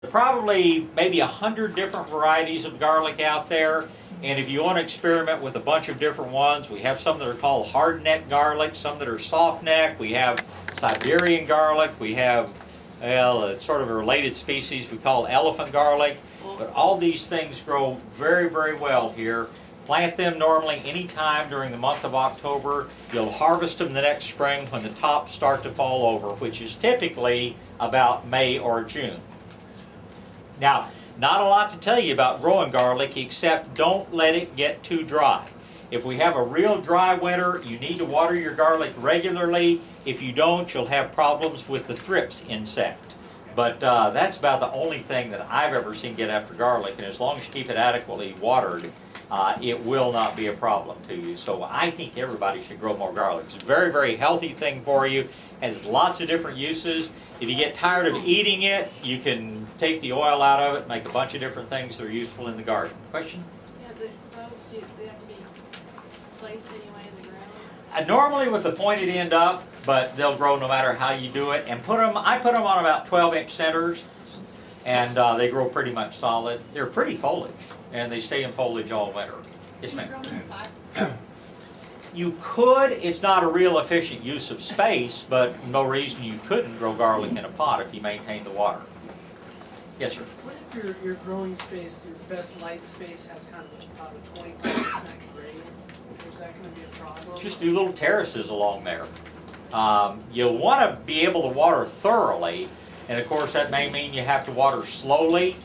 Probably maybe 100 different varieties of garlic out there, and if you want to experiment with a bunch of different ones, we have some that are called hard neck garlic, some that are soft neck. We have Siberian garlic. We have, well, it's sort of a related species we call elephant garlic. But all these things grow very, very well here. Plant them normally anytime during the month of October. You'll harvest them the next spring when the tops start to fall over, which is typically about May or June. Now, not a lot to tell you about growing garlic, except don't let it get too dry. If we have a real dry winter, you need to water your garlic regularly. If you don't, you'll have problems with the thrips insect. But that's about the only thing that I've ever seen get after garlic, and as long as you keep it adequately watered, it will not be a problem to you. So I think everybody should grow more garlic. It's a very, very healthy thing for you. Has lots of different uses. If you get tired of eating it, you can take the oil out of it, make a bunch of different things that are useful in the garden. Question? Yeah, but bulbs, do they have to be placed anyway in the ground? Normally with the pointed end up, but they'll grow no matter how you do it. And I put them on about 12-inch centers, and they grow pretty much solid. They're pretty foliage, and they stay in foliage all winter. Yes, ma'am. You could. It's not a real efficient use of space, but no reason you couldn't grow garlic in a pot if you maintain the water. Yes, sir. What if your growing space, your best light space, has kind of about a 25% grade? Is that going to be a problem? Just do little terraces along there. You'll want to be able to water thoroughly, and of course that may mean you have to water slowly.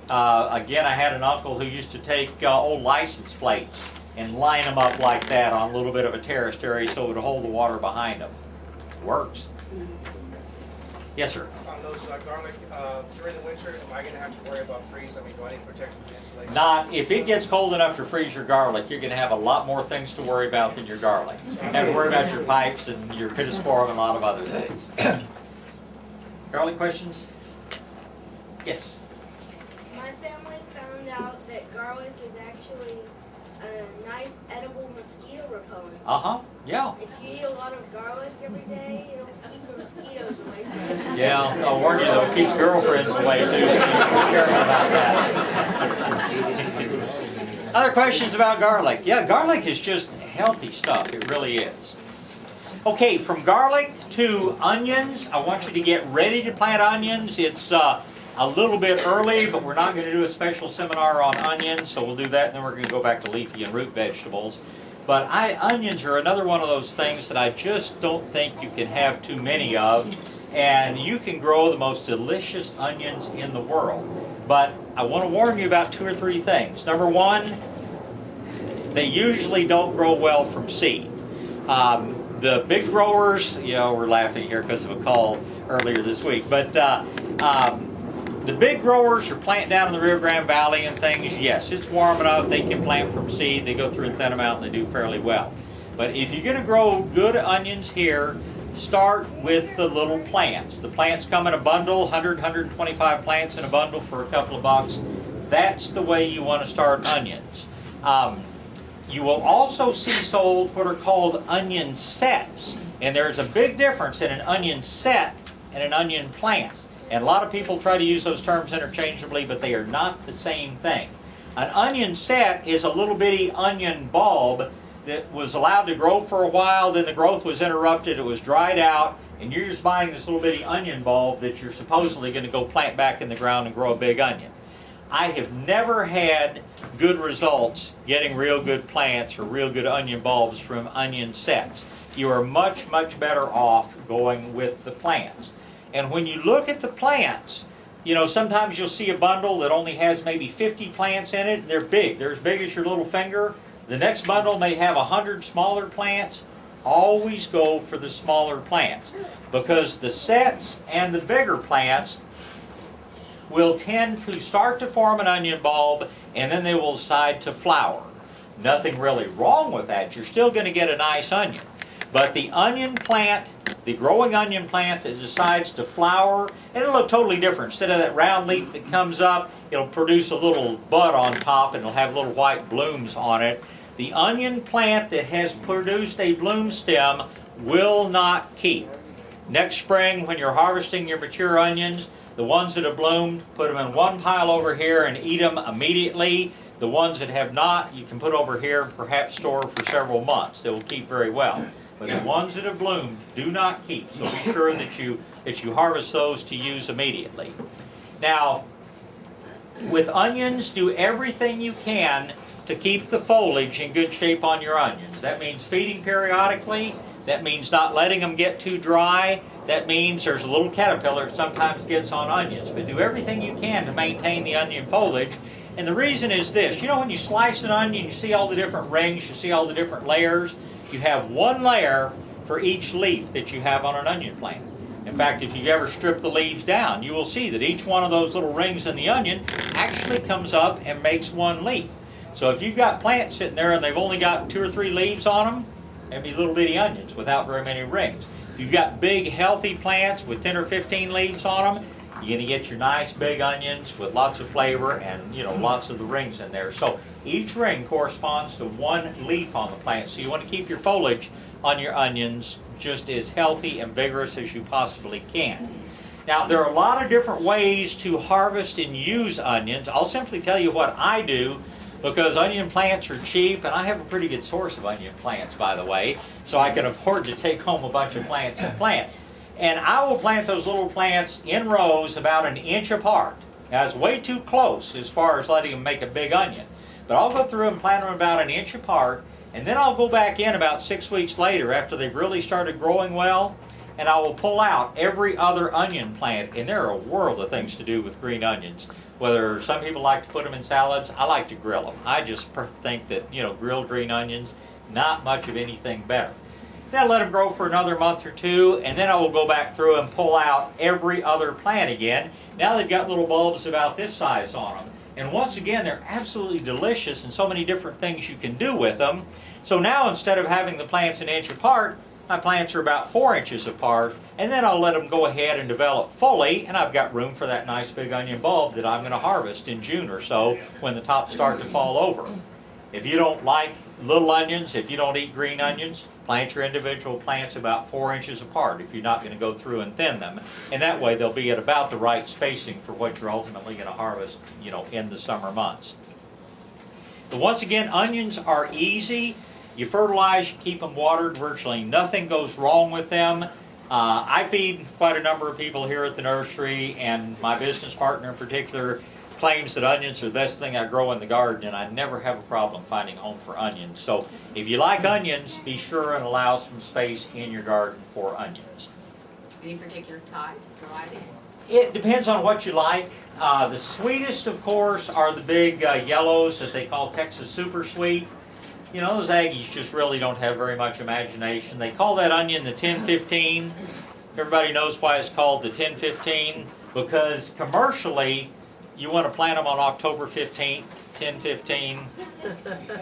Again, I had an uncle who used to take old license plates and line them up like that on a little bit of a terraced area so it would hold the water behind them. Works. Yes, sir. On those garlic, during the winter, am I going to have to worry about freeze? I mean, do I need to protect from insulation? Not, if it gets cold enough to freeze your garlic, you're going to have a lot more things to worry about than your garlic. You have to worry about your pipes and your pittosporum and a lot of other things. Garlic questions? Yes. My family found out that garlic is actually a nice edible mosquito repellent. Yeah. If you eat a lot of garlic every day, it'll keep the mosquitoes away from you. Yeah, I'll warn you though, it keeps girlfriends away too, so you be careful about that. Other questions about garlic? Yeah, garlic is just healthy stuff, it really is. Okay, from garlic to onions, I want you to get ready to plant onions. It's a little bit early, but we're not going to do a special seminar on onions, so we'll do that, and then we're going to go back to leafy and root vegetables. But onions are another one of those things that I just don't think you can have too many of, and you can grow the most delicious onions in the world. But I want to warn you about 2 or 3 things. Number one, they usually don't grow well from seed. The big growers, we're laughing here because of a call earlier this week, but the big growers are planting down in the Rio Grande Valley and things. Yes, it's warm enough. They can plant from seed. They go through and thin them out, and they do fairly well. But if you're going to grow good onions here, start with the little plants. The plants come in a bundle, 100, 125 plants in a bundle for a couple of bucks. That's the way you want to start onions. You will also see sold what are called onion sets. And there's a big difference in an onion set and an onion plant. And a lot of people try to use those terms interchangeably, but they are not the same thing. An onion set is a little bitty onion bulb that was allowed to grow for a while, then the growth was interrupted, it was dried out, and you're just buying this little bitty onion bulb that you're supposedly going to go plant back in the ground and grow a big onion. I have never had good results getting real good plants or real good onion bulbs from onion sets. You are much, much better off going with the plants. And when you look at the plants, sometimes you'll see a bundle that only has maybe 50 plants in it. They're big. They're as big as your little finger. The next bundle may have 100 smaller plants. Always go for the smaller plants, because the sets and the bigger plants will tend to start to form an onion bulb, and then they will decide to flower. Nothing really wrong with that. You're still going to get a nice onion. But the onion plant, the growing onion plant that decides to flower, and it'll look totally different. Instead of that round leaf that comes up, it'll produce a little bud on top and it'll have little white blooms on it. The onion plant that has produced a bloom stem will not keep. Next spring, when you're harvesting your mature onions, The ones that have bloomed, put them in one pile over here and eat them immediately. The ones that have not, you can put over here, perhaps store for several months. They will keep very well. But the ones that have bloomed, do not keep. So be sure that you harvest those to use immediately. Now, with onions, do everything you can to keep the foliage in good shape on your onions. That means feeding periodically. That means not letting them get too dry. That means there's a little caterpillar that sometimes gets on onions. But do everything you can to maintain the onion foliage. And the reason is this. You know when you slice an onion, you see all the different rings, you see all the different layers. You have one layer for each leaf that you have on an onion plant. In fact, if you ever strip the leaves down, you will see that each one of those little rings in the onion actually comes up and makes one leaf. So if you've got plants sitting there and they've only got 2 or 3 leaves on them, they'd be little bitty onions without very many rings. If you've got big healthy plants with 10 or 15 leaves on them, you're going to get your nice big onions with lots of flavor and lots of the rings in there. So each ring corresponds to one leaf on the plant. So you want to keep your foliage on your onions just as healthy and vigorous as you possibly can. Now there are a lot of different ways to harvest and use onions. I'll simply tell you what I do because onion plants are cheap and I have a pretty good source of onion plants, by the way, so I can afford to take home a bunch of plants and plant. And I will plant those little plants in rows about 1 inch apart. Now it's way too close as far as letting them make a big onion. But I'll go through and plant them about 1 inch apart, and then I'll go back in about 6 weeks later after they've really started growing well, and I will pull out every other onion plant. And there are a world of things to do with green onions. Whether some people like to put them in salads, I like to grill them. I just think that, grilled green onions, not much of anything better. Then I'll let them grow for another month or 2, and then I will go back through and pull out every other plant again. Now they've got little bulbs about this size on them. And once again, they're absolutely delicious and so many different things you can do with them. So now instead of having the plants 1 inch apart, my plants are about 4 inches apart, and then I'll let them go ahead and develop fully, and I've got room for that nice big onion bulb that I'm going to harvest in June or so when the tops start to fall over. If you don't like little onions, if you don't eat green onions, plant your individual plants about 4 inches apart if you're not going to go through and thin them. And that way they'll be at about the right spacing for what you're ultimately going to harvest, in the summer months. But once again, onions are easy. You fertilize, you keep them watered, virtually nothing goes wrong with them. I feed quite a number of people here at the nursery, and my business partner in particular claims that onions are the best thing I grow in the garden, and I never have a problem finding a home for onions. So if you like onions, be sure and allow some space in your garden for onions. Any particular type, variety? It depends on what you like. The sweetest, of course, are the big yellows that they call Texas Super Sweet. Those Aggies just really don't have very much imagination. They call that onion the 1015. Everybody knows why it's called the 1015, because commercially, you want to plant them on October 15th, 1015.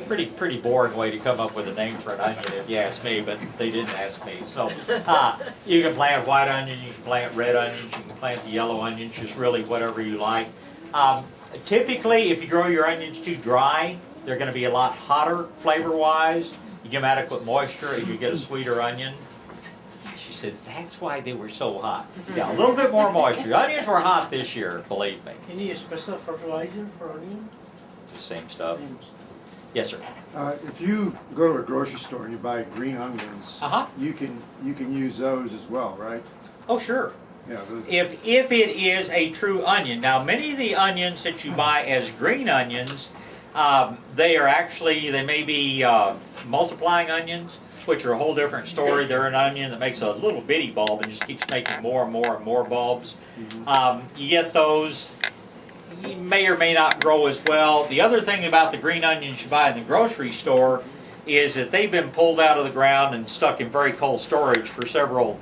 Pretty boring way to come up with a name for an onion if you ask me, but they didn't ask me. So you can plant white onion, you can plant red onions, you can plant the yellow onions, just really whatever you like. Typically, if you grow your onions too dry, they're going to be a lot hotter flavor-wise. You give them adequate moisture and you get a sweeter onion. She says, that's why they were so hot. Yeah, a little bit more moisture. Onions were hot this year, believe me. Any special fertilizer for onion? The same stuff. Yes, sir. If you go to a grocery store and you buy green onions, you can use those as well, right? Oh, sure. Yeah. If it is a true onion. Now, many of the onions that you buy as green onions, they may be multiplying onions, which are a whole different story. They're an onion that makes a little bitty bulb and just keeps making more and more and more bulbs. You get those. You may or may not grow as well. The other thing about the green onions you buy in the grocery store is that they've been pulled out of the ground and stuck in very cold storage for several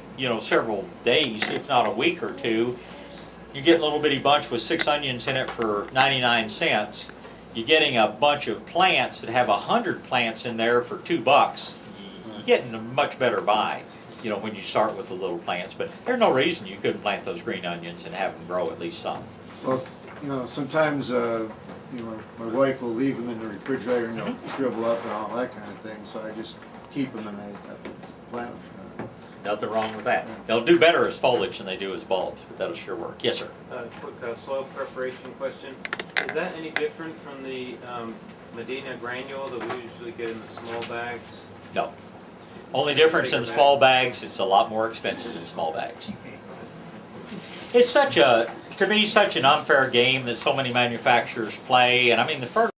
days, if not a week or 2. You're getting a little bitty bunch with 6 onions in it for 99 cents. You're getting a bunch of plants that have 100 plants in there for $2. You're getting a much better buy, when you start with the little plants. But there's no reason you couldn't plant those green onions and have them grow at least some. Well, sometimes my wife will leave them in the refrigerator and they'll shrivel up and all that kind of thing. So I just keep them and I plant them. Nothing wrong with that. They'll do better as foliage than they do as bulbs, but that'll sure work. Yes, sir. Quick soil preparation question. Is that any different from the Medina granule that we usually get in the small bags? No. Only difference in small bags, it's a lot more expensive in small bags. It's to me, such an unfair game that so many manufacturers play, and I mean, the fertilizer